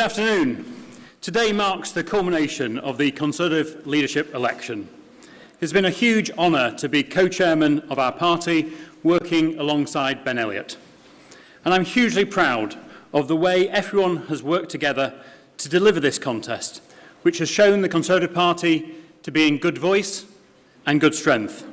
Good afternoon. Today marks the culmination of the Conservative leadership election. It's been a huge honour to be co-chairman of our party, working alongside Ben Elliott. And I'm hugely proud of the way everyone has worked together to deliver this contest, which has shown the Conservative Party to be in good voice and good strength.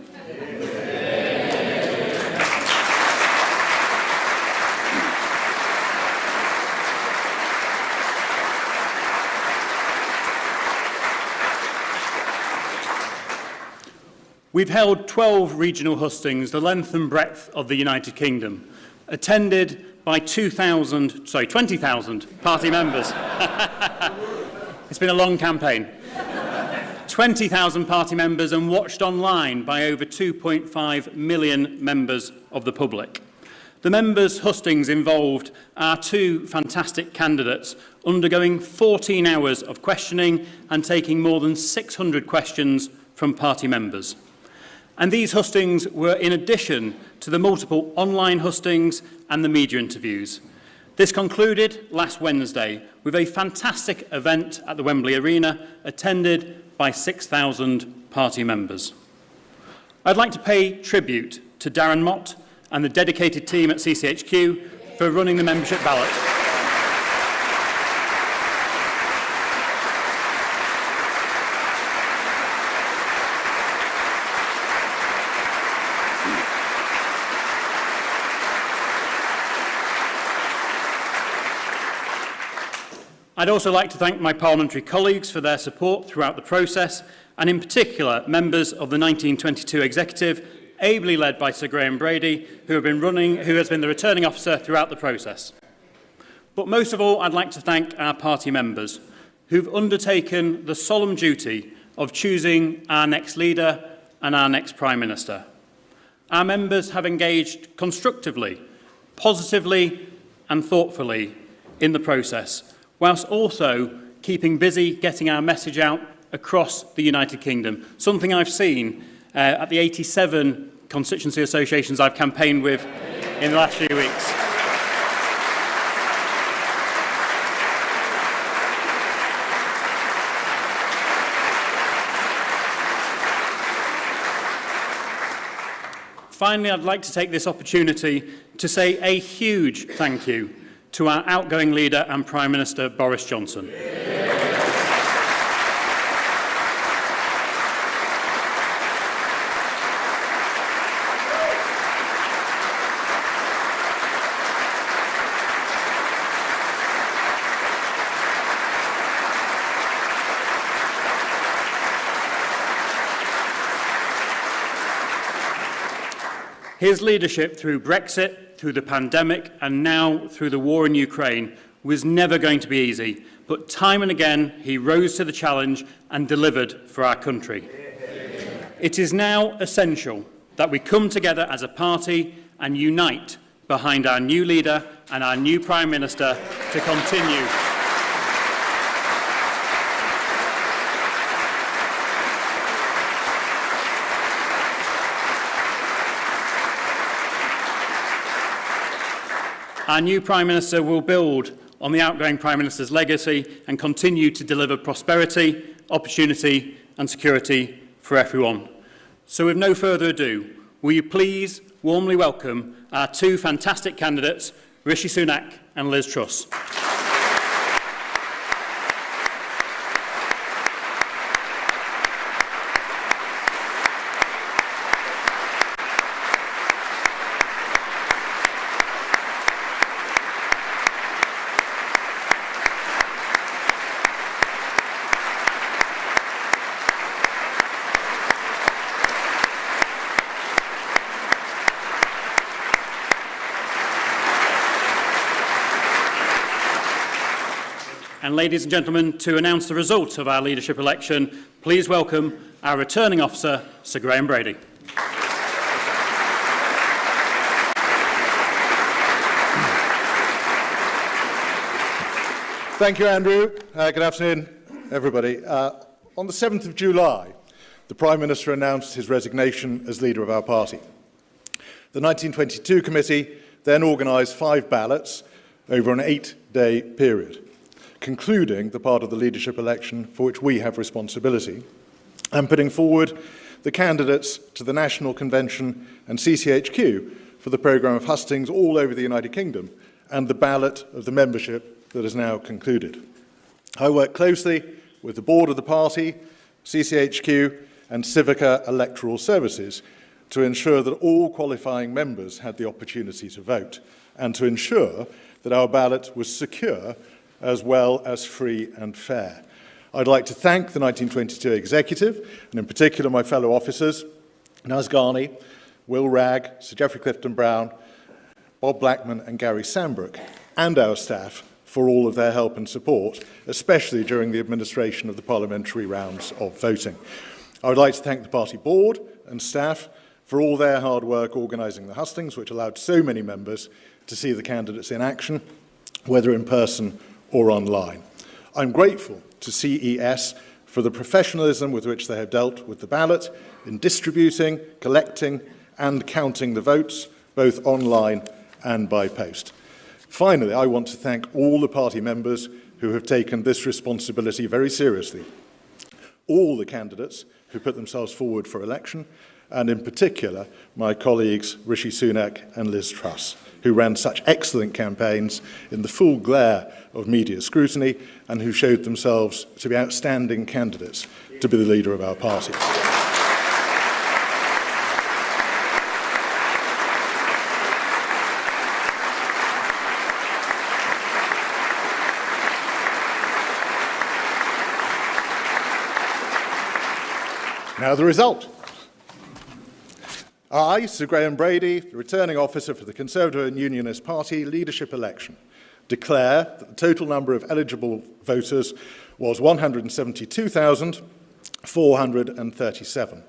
We've held 12 regional hustings, the length and breadth of the United Kingdom, attended by 20,000 party members. It's been a long campaign. 20,000 party members and watched online by over 2.5 million members of the public. The members' hustings involved our two fantastic candidates undergoing 14 hours of questioning and taking more than 600 questions from party members. And these hustings were in addition to the multiple online hustings and the media interviews. This concluded last Wednesday with a fantastic event at the Wembley Arena, attended by 6,000 party members. I'd like to pay tribute to Darren Mott and the dedicated team at CCHQ for running the membership ballot. I'd also like to thank my parliamentary colleagues for their support throughout the process, and in particular members of the 1922 executive, ably led by Sir Graham Brady, who has been the returning officer throughout the process. But most of all, I'd like to thank our party members, who've undertaken the solemn duty of choosing our next leader and our next Prime Minister. Our members have engaged constructively, positively and thoughtfully in the process, whilst also keeping busy getting our message out across the United Kingdom, something I've seen at the 87 constituency associations I've campaigned with in the last few weeks. Finally, I'd like to take this opportunity to say a huge thank you to our outgoing leader and Prime Minister, Boris Johnson. His leadership through Brexit, through the pandemic, and now through the war in Ukraine was never going to be easy, but time and again he rose to the challenge and delivered for our country. It is now essential that we come together as a party and unite behind our new leader and our new Prime Minister to continue Our new Prime Minister will build on the outgoing Prime Minister's legacy and continue to deliver prosperity, opportunity and security for everyone. So with no further ado, will you please warmly welcome our two fantastic candidates, Rishi Sunak and Liz Truss. And ladies and gentlemen, to announce the result of our leadership election, please welcome our returning officer, Sir Graham Brady. Thank you, Andrew. Good afternoon, everybody. On the 7th of July, the Prime Minister announced his resignation as leader of our party. The 1922 committee then organised 5 ballots over an 8-day period. concluding the part of the leadership election for which we have responsibility, and putting forward the candidates to the National Convention and CCHQ for the programme of hustings all over the United Kingdom and the ballot of the membership that is now concluded. I work closely with the board of the party, CCHQ and Civica Electoral Services to ensure that all qualifying members had the opportunity to vote and to ensure that our ballot was secure as well as free and fair. I'd like to thank the 1922 executive, and in particular my fellow officers, Naz Ghani, Will Ragg, Sir Geoffrey Clifton-Brown, Bob Blackman and Gary Sambrook, and our staff for all of their help and support, especially during the administration of the parliamentary rounds of voting. I would like to thank the party board and staff for all their hard work organising the hustings, which allowed so many members to see the candidates in action, whether in person or online. I'm grateful to CES for the professionalism with which they have dealt with the ballot in distributing, collecting and counting the votes, both online and by post. Finally, I want to thank all the party members who have taken this responsibility very seriously, all the candidates who put themselves forward for election, and in particular my colleagues Rishi Sunak and Liz Truss, who ran such excellent campaigns in the full glare of media scrutiny and who showed themselves to be outstanding candidates to be the leader of our party. Now the result. I, Sir Graham Brady, the returning officer for the Conservative and Unionist Party leadership election, declare that the total number of eligible voters was 172,437.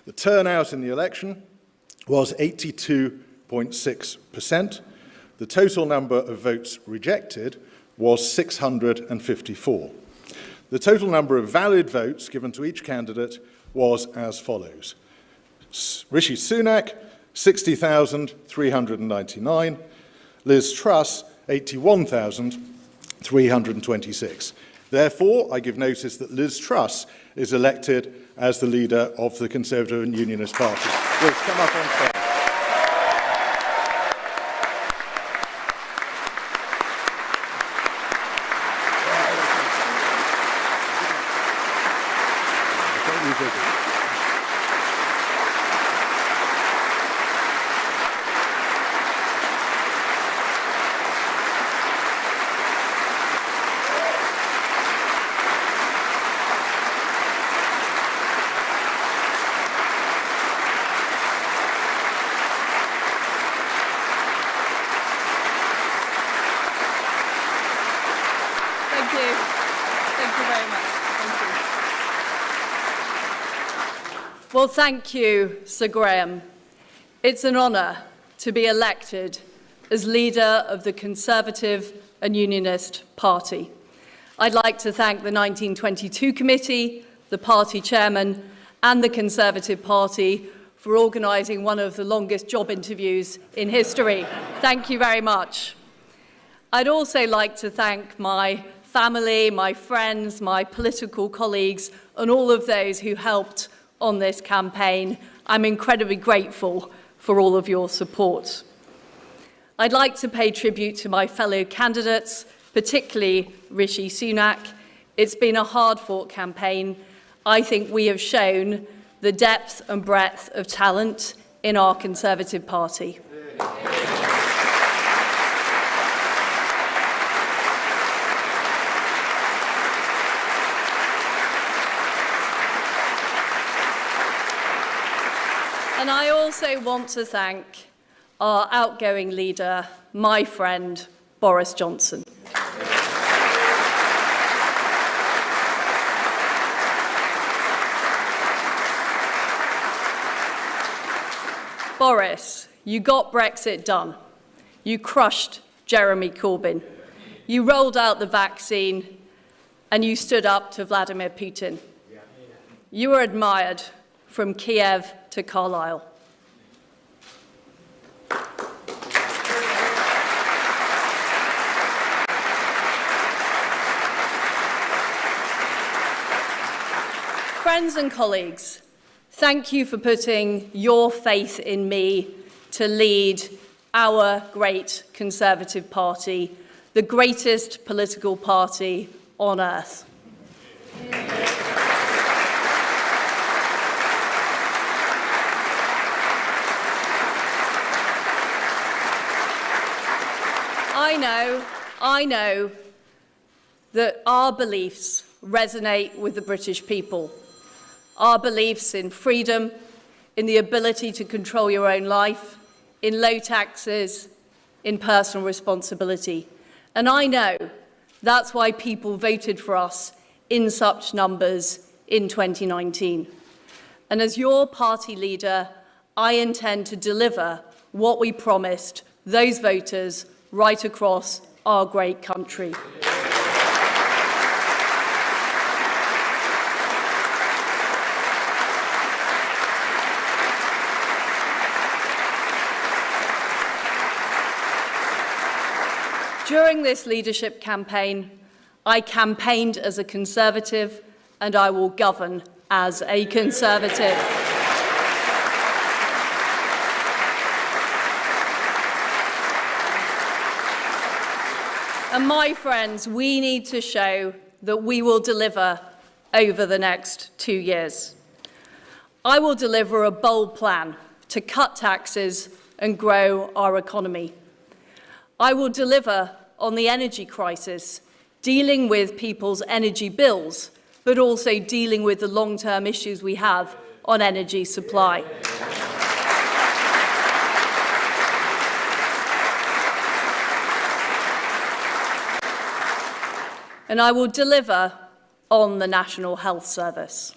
The turnout in the election was 82.6%. The total number of votes rejected was 654. The total number of valid votes given to each candidate was as follows. Rishi Sunak, 60,399. Liz Truss, 81,326. Therefore, I give notice that Liz Truss is elected as the leader of the Conservative and Unionist Party. Liz, come up on stage. Well, thank you, Sir Graham. It's an honour to be elected as leader of the Conservative and Unionist Party. I'd like to thank the 1922 committee, the party chairman and the Conservative Party for organising one of the longest job interviews in history. Thank you very much. I'd also like to thank my family, my friends, my political colleagues and all of those who helped on this campaign. I'm incredibly grateful for all of your support. I'd like to pay tribute to my fellow candidates, particularly Rishi Sunak. It's been a hard-fought campaign. I think we have shown the depth and breadth of talent in our Conservative Party. And I also want to thank our outgoing leader, my friend, Boris Johnson. Boris, you got Brexit done. You crushed Jeremy Corbyn. You rolled out the vaccine and you stood up to Vladimir Putin. You were admired from Kiev to Carlisle. Friends and colleagues, thank you for putting your faith in me to lead our great Conservative Party, the greatest political party on earth. I know that our beliefs resonate with the British people. Our beliefs in freedom, in the ability to control your own life, in low taxes, in personal responsibility. And I know that's why people voted for us in such numbers in 2019. And as your party leader, I intend to deliver what we promised those voters right across our great country. During this leadership campaign, I campaigned as a Conservative and I will govern as a Conservative. And my friends, we need to show that we will deliver over the next 2 years. I will deliver a bold plan to cut taxes and grow our economy. I will deliver on the energy crisis, dealing with people's energy bills, but also dealing with the long-term issues we have on energy supply. And I will deliver on the National Health Service.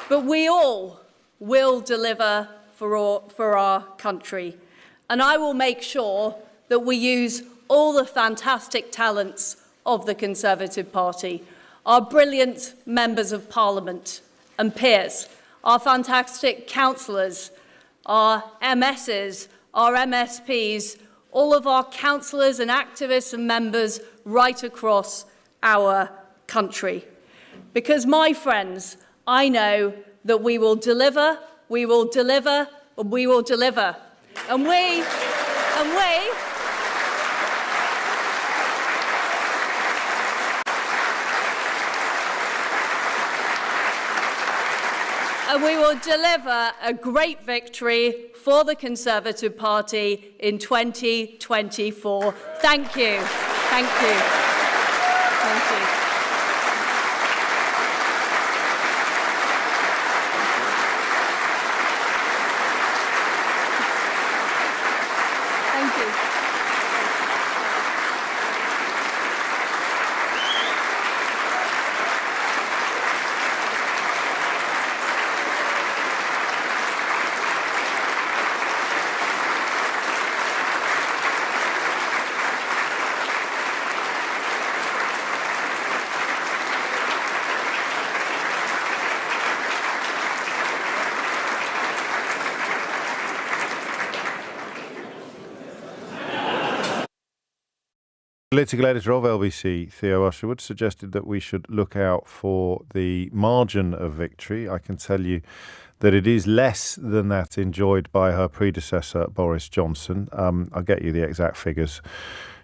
But we all will deliver for our country. And I will make sure that we use all the fantastic talents of the Conservative Party, our brilliant members of Parliament and peers, our fantastic councillors, our MSs, our MSPs, all of our councillors and activists and members right across our country. Because, my friends, I know that we will deliver, we will deliver, and we will deliver. And we will deliver a great victory for the Conservative Party in 2024. Thank you. Thank you. Thank you. Political editor of LBC, Theo Usherwood, suggested that we should look out for the margin of victory. I can tell you that it is less than that enjoyed by her predecessor, Boris Johnson. I'll get you the exact figures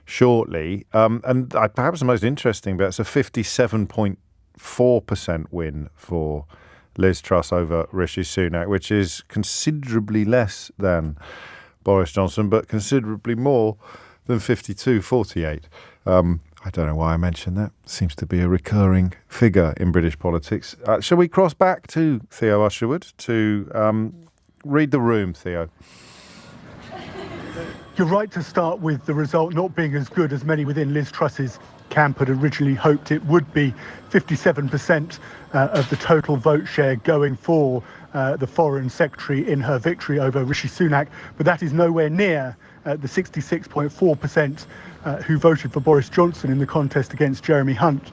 shortly. And perhaps the most interesting bit, it's a 57.4% win for Liz Truss over Rishi Sunak, which is considerably less than Boris Johnson, but considerably more than 52-48. I don't know why I mentioned that. Seems to be a recurring figure in British politics. Shall we cross back to Theo Usherwood to read the room, Theo? You're right to start with the result not being as good as many within Liz Truss's camp had originally hoped it would be. 57% of the total vote share going for the Foreign Secretary in her victory over Rishi Sunak, but that is nowhere near the 66.4% who voted for Boris Johnson in the contest against Jeremy Hunt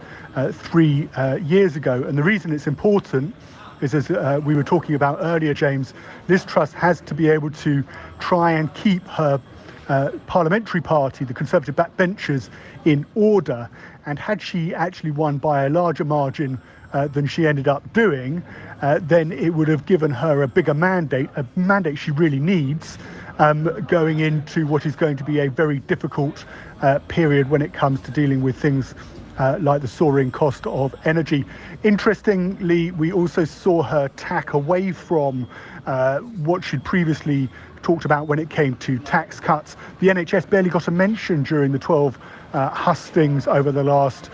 3 years ago. And the reason it's important is, as we were talking about earlier, James, Liz Truss has to be able to try and keep her parliamentary party, the Conservative backbenchers, in order. And had she actually won by a larger margin than she ended up doing, then it would have given her a bigger mandate, a mandate she really needs, going into what is going to be a very difficult period when it comes to dealing with things like the soaring cost of energy. Interestingly, we also saw her tack away from what she'd previously talked about when it came to tax cuts. The NHS barely got a mention during the 12 hustings over the last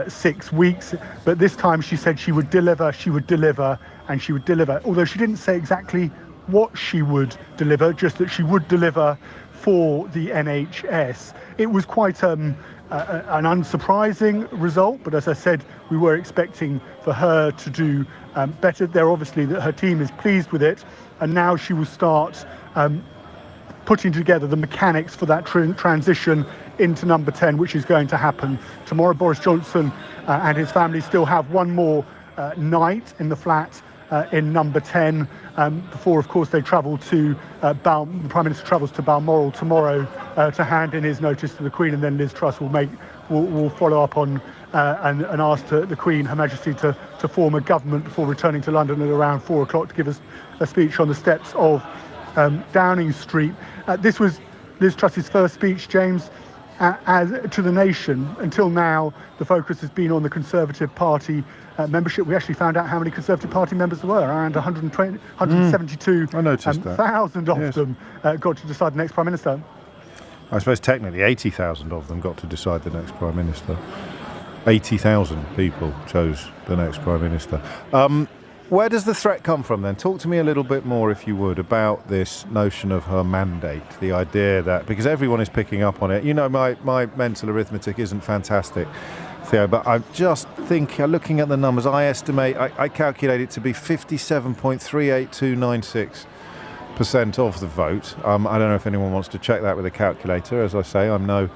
6 weeks, but this time she said she would deliver, and she would deliver, although she didn't say exactly what she would deliver, just that she would deliver for the NHS. It was quite an unsurprising result, but as I said, we were expecting for her to do better. There, obviously, that her team is pleased with it, and now she will start putting together the mechanics for that transition into number 10, which is going to happen tomorrow. Boris Johnson and his family still have one more night in the flat in number 10 before, of course, they travel to the Prime Minister travels to Balmoral tomorrow to hand in his notice to the Queen, and then Liz Truss will follow up on and ask the Queen, Her Majesty, to form a government before returning to London at around 4 o'clock to give us a speech on the steps of Downing Street. This was Liz Truss's first speech, James, to the nation. Until now, the focus has been on the Conservative Party membership. We actually found out how many Conservative Party members there were. Around 172,000 of them got to decide the next Prime Minister. I suppose technically 80,000 of them got to decide the next Prime Minister. 80,000 people chose the next Prime Minister. Where does the threat come from then? Talk to me a little bit more, if you would, about this notion of her mandate, the idea that, because everyone is picking up on it. You know, my mental arithmetic isn't fantastic, Theo, but I just think, looking at the numbers, I calculate it to be 57.38296% of the vote. I don't know if anyone wants to check that with a calculator. As I say, I'm no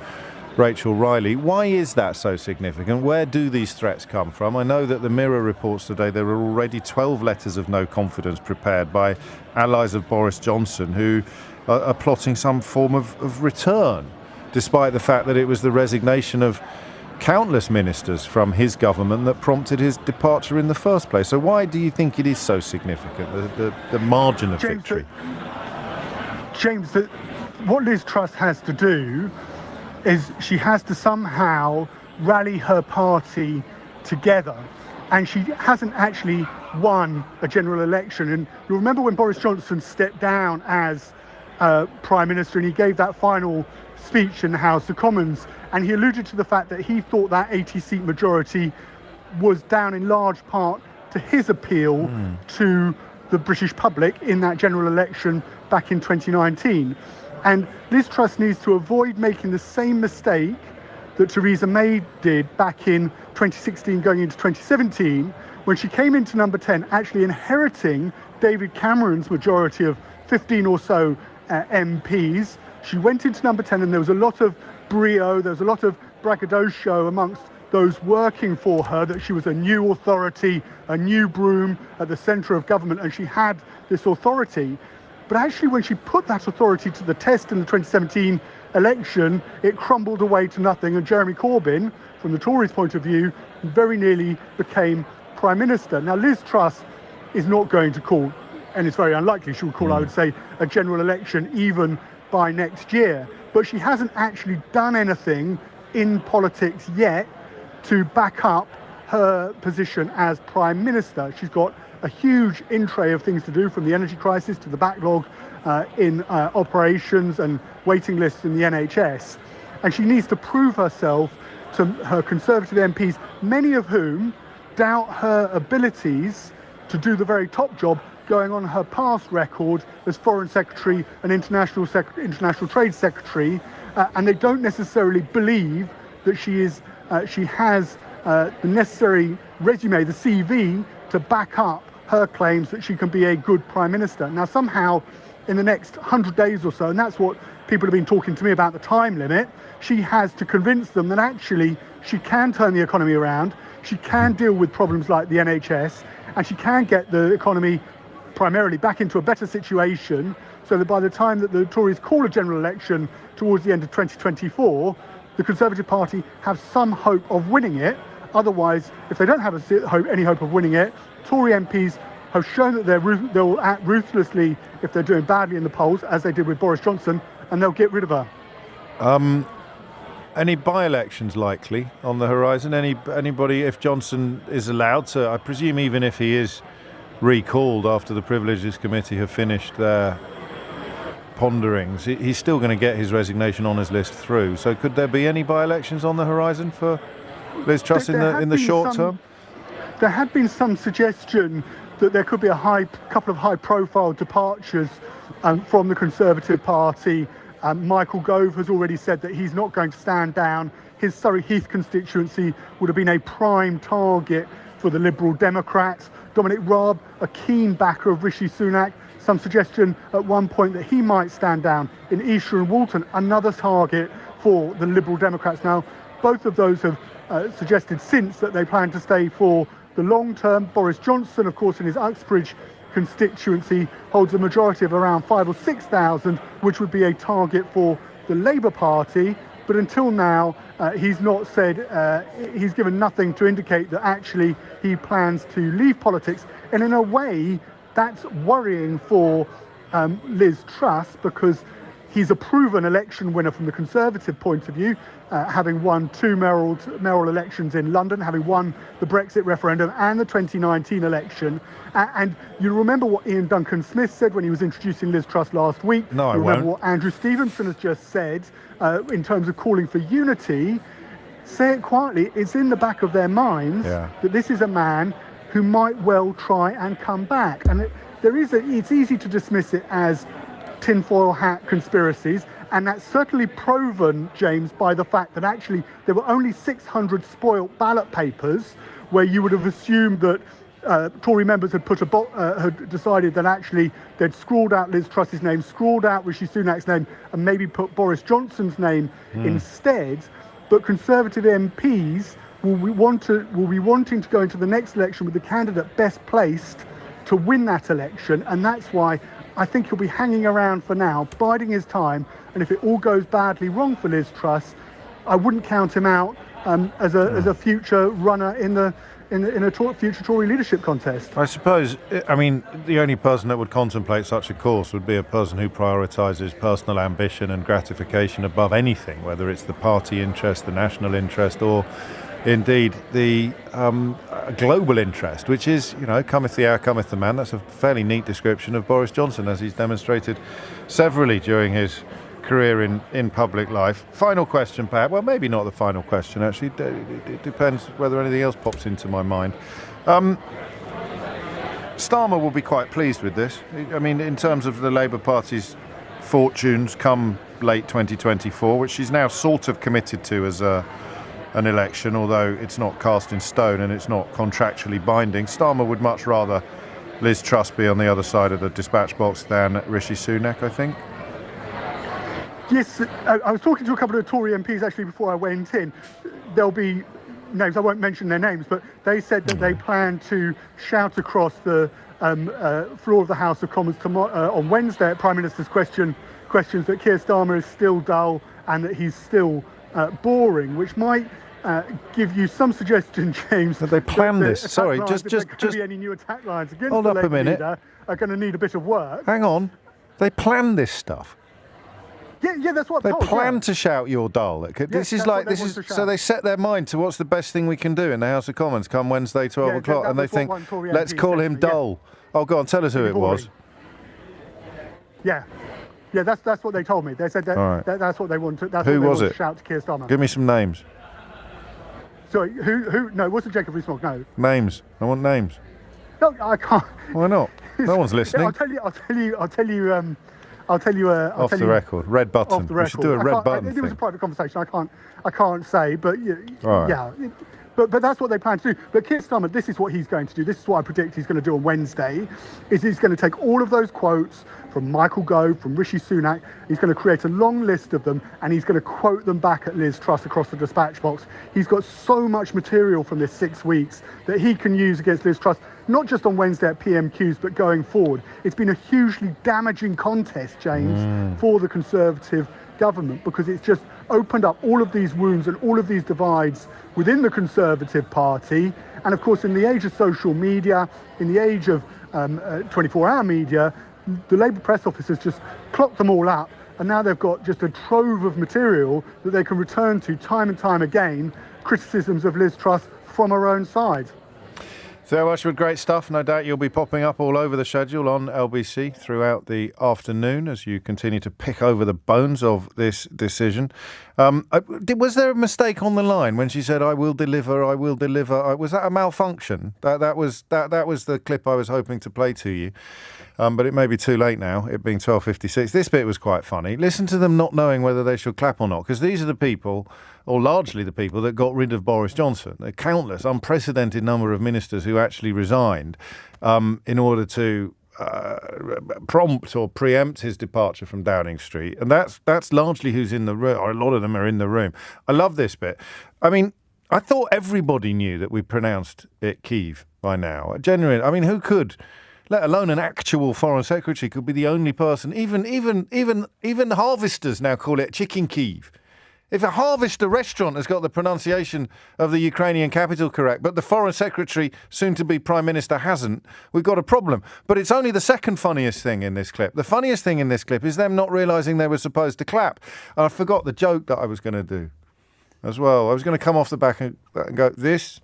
Rachel Riley. Why is that so significant? Where do these threats come from? I know that the Mirror reports today there are already 12 letters of no confidence prepared by allies of Boris Johnson who are plotting some form of return, despite the fact that it was the resignation of countless ministers from his government that prompted his departure in the first place. So why do you think it is so significant, the margin of victory? James, what Liz Truss has to do is she has to somehow rally her party together, and she hasn't actually won a general election. And you'll remember when Boris Johnson stepped down as Prime Minister and he gave that final speech in the House of Commons, and he alluded to the fact that he thought that 80-seat majority was down in large part to his appeal to the British public in that general election back in 2019. And Liz Truss needs to avoid making the same mistake that Theresa May did back in 2016 going into 2017, when she came into number 10 actually inheriting David Cameron's majority of 15 or so MPs. She went into number 10 and there was a lot of brio, there was a lot of braggadocio amongst those working for her that she was a new authority, a new broom at the centre of government, and she had this authority. But actually, when she put that authority to the test in the 2017 election, it crumbled away to nothing, and Jeremy Corbyn, from the Tories' point of view, very nearly became Prime Minister. Now, Liz Truss is not going to call, and it's very unlikely she will call, I would say, a general election even by next year. But she hasn't actually done anything in politics yet to back up her position as Prime Minister. She's got a huge in tray of things to do, from the energy crisis to the backlog in operations and waiting lists in the NHS. And she needs to prove herself to her Conservative MPs, many of whom doubt her abilities to do the very top job, going on her past record as Foreign Secretary and International Trade Secretary, and they don't necessarily believe that she has the necessary resume, the CV, to back up her claims that she can be a good Prime Minister. Now, somehow, in the next 100 days or so, and that's what people have been talking to me about, the time limit, she has to convince them that actually she can turn the economy around, she can deal with problems like the NHS, and she can get the economy primarily back into a better situation, so that by the time that the Tories call a general election towards the end of 2024, the Conservative Party have some hope of winning it. Otherwise, if they don't have any hope of winning it, Tory MPs have shown that they'll act ruthlessly if they're doing badly in the polls, as they did with Boris Johnson, and they'll get rid of her. Any by-elections likely on the horizon? Anybody, if Johnson is allowed to, I presume even if he is recalled after the Privileges Committee have finished their ponderings, he's still going to get his resignation on his list through. So could there be any by-elections on the horizon for Liz Truss in the short term? There had been some suggestion that there could be a couple of high-profile departures from the Conservative Party. Michael Gove has already said that he's not going to stand down. His Surrey Heath constituency would have been a prime target for the Liberal Democrats. Dominic Raab, a keen backer of Rishi Sunak, some suggestion at one point that he might stand down. In Esher and Walton, another target for the Liberal Democrats. Now, both of those have suggested since that they plan to stay for the long term. Boris Johnson, of course, in his Uxbridge constituency, holds a majority of around 5,000 or 6,000, which would be a target for the Labour Party. But until now, he's not said, he's given nothing to indicate that actually he plans to leave politics. And in a way, that's worrying for Liz Truss, because he's a proven election winner from the Conservative point of view, having won 2 mayoral elections in London, having won the Brexit referendum and the 2019 election. And you remember what Ian Duncan Smith said when he was introducing Liz Truss last week. No, I won't. Remember what Andrew Stevenson has just said in terms of calling for unity. Say it quietly, it's in the back of their minds that this is a man who might well try and come back. And it's easy to dismiss it as tinfoil hat conspiracies, and that's certainly proven, James, by the fact that actually there were only 600 spoilt ballot papers, where you would have assumed that Tory members had had decided that actually they'd scrawled out Liz Truss's name, scrawled out Rishi Sunak's name, and maybe put Boris Johnson's name instead. But Conservative MPs will be wanting to go into the next election with the candidate best placed to win that election, and that's why I think he'll be hanging around for now, biding his time. And if it all goes badly wrong for Liz Truss, I wouldn't count him out as a future runner in a future Tory leadership contest. I suppose, I mean, the only person that would contemplate such a course would be a person who prioritises personal ambition and gratification above anything, whether it's the party interest, the national interest, or indeed the global interest, which is, cometh the hour, cometh the man. That's a fairly neat description of Boris Johnson, as he's demonstrated severally during his career in public life. Final question, perhaps. Well, maybe not the final question, actually. It depends whether anything else pops into my mind. Starmer will be quite pleased with this. I mean, in terms of the Labour Party's fortunes come late 2024, which she's now sort of committed to as an election, although it's not cast in stone and it's not contractually binding. Starmer would much rather Liz Truss be on the other side of the dispatch box than Rishi Sunak, I think. Yes, I was talking to a couple of Tory MPs actually before I went in. There'll be names, I won't mention their names, but they said that they plan to shout across the floor of the House of Commons tomorrow, on Wednesday at Prime Minister's questions that Keir Starmer is still dull and that he's still boring, which might give you some suggestion, James. That they planned this. Sorry, just any new attack lines against hold the up Labour a minute. leader are going to need a bit of work. Hang on, they planned this stuff. Yeah, that's what they I'm told, planned to shout "You're dull." This is so they set their mind to what's the best thing we can do in the House of Commons come Wednesday 12 o'clock, and they think, let's call him dull. Oh, go on, tell us who it was. Yeah, that's what they told me. They said that, that's what they wanted. That's who what they was wanted it? To shout to Keir Starmer. Give me some names. Sorry, who? No, it wasn't Jacob Rees-Mogg. No. Names. I want names. No, I can't. Why not? No one's listening. I'll tell you. Off the record. Red button. Off the record. We should do a red button It was a thing. private conversation. I can't say, but Right. yeah. But that's what they plan to do. But Keir Starmer, this is what he's going to do. This is what I predict he's going to do on Wednesday. Is he's going to take all of those quotes from Michael Gove, from Rishi Sunak. He's going to create a long list of them, and he's going to quote them back at Liz Truss across the dispatch box. He's got so much material from this 6 weeks that he can use against Liz Truss. not just on Wednesday at PMQs, but going forward. It's been a hugely damaging contest, James, for the Conservative government, because it's just opened up all of these wounds and all of these divides within the Conservative Party. And of course, in the age of social media, in the age of 24-hour media, the Labour press officers just clocked them all up, and now they've got just a trove of material that they can return to time and time again, criticisms of Liz Truss from her own side. Theo Ashwood, great stuff. No doubt you'll be popping up all over the schedule on LBC throughout the afternoon as you continue to pick over the bones of this decision. Was there a mistake on the line when she said, I will deliver, I will deliver? Was that a malfunction? That was the clip I was hoping to play to you. But it may be too late now, it being 12:56. This bit was quite funny. Listen to them not knowing whether they should clap or not, because these are the people, or largely the people, that got rid of Boris Johnson. A countless, unprecedented number of ministers who actually resigned in order to prompt or preempt his departure from Downing Street. And that's largely who's in the room, or a lot of them are in the room. I love this bit. I mean, I thought everybody knew that we pronounced it Kyiv by now. Genuine. I mean, who could? Let alone an actual foreign secretary could be the only person. Even harvesters now call it chicken Kyiv. If a harvester restaurant has got the pronunciation of the Ukrainian capital correct, but the foreign secretary, soon to be prime minister, hasn't, we've got a problem. But it's only the second funniest thing in this clip. The funniest thing in this clip is them not realising they were supposed to clap. And I forgot the joke that I was going to do as well. I was going to come off the back and go, this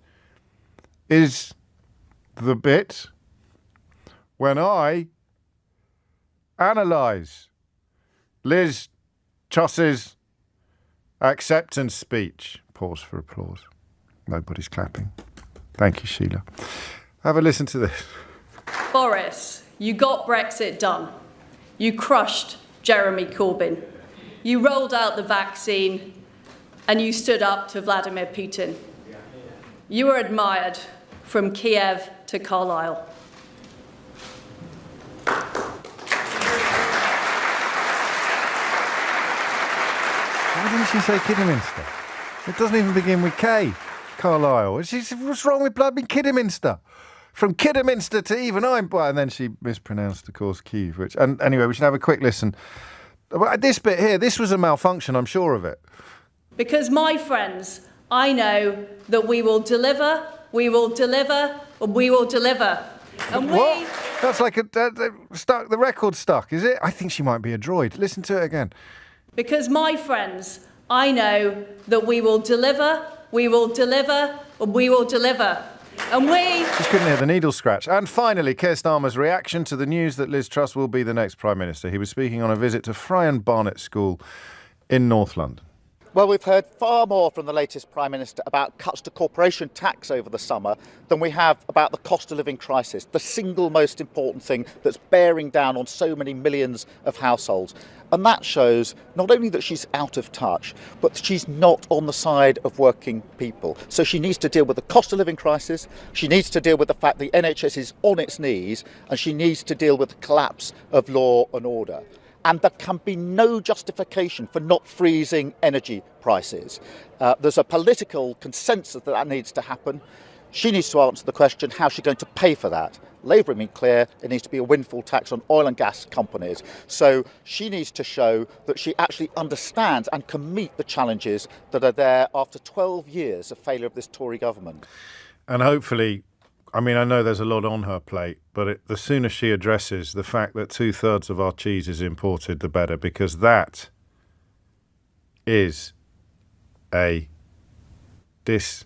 is the bit when I analyse Liz Truss's acceptance speech. Pause for applause. Nobody's clapping. Thank you, Sheila. Have a listen to this. Boris, you got Brexit done. You crushed Jeremy Corbyn. You rolled out the vaccine and you stood up to Vladimir Putin. You were admired from Kiev to Carlisle. Why didn't she say Kidderminster? It doesn't even begin with K. Carlisle. She said, what's wrong with bloody Kidderminster? From Kidderminster to even I'm... And then she mispronounced, of course, Kyiv. And anyway, we should have a quick listen. This bit here, this was a malfunction, I'm sure of it. Because, my friends, I know that we will deliver, we will deliver, and we will deliver. And what? That's like stuck. The record's stuck, is it? I think she might be a droid. Listen to it again. Because, my friends, I know that we will deliver, we will deliver, and we will deliver. And we... Just couldn't hear the needle scratch. And finally, Keir Starmer's reaction to the news that Liz Truss will be the next Prime Minister. He was speaking on a visit to Fry and Barnet School in North London. Well, we've heard far more from the latest Prime Minister about cuts to corporation tax over the summer than we have about the cost of living crisis, the single most important thing that's bearing down on so many millions of households. And that shows not only that she's out of touch, but that she's not on the side of working people. So she needs to deal with the cost of living crisis, she needs to deal with the fact the NHS is on its knees, and she needs to deal with the collapse of law and order. And there can be no justification for not freezing energy prices. There's a political consensus that needs to happen. She needs to answer the question, how's she going to pay for that? Labour have been clear, it needs to be a windfall tax on oil and gas companies. So she needs to show that she actually understands and can meet the challenges that are there after 12 years of failure of this Tory government. And hopefully, I mean, I know there's a lot on her plate, but the sooner she addresses the fact that 2/3 of our cheese is imported, the better, because that is a disgrace.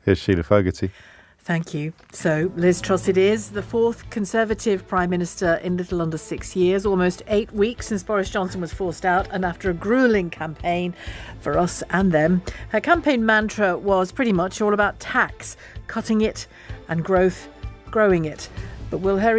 Here's Sheila Fogarty. Thank you. So, Liz Truss it is, the fourth Conservative Prime Minister in little under 6 years, almost 8 weeks since Boris Johnson was forced out, and after a gruelling campaign for us and them. Her campaign mantra was pretty much all about tax, cutting it, and growth, growing it. But will her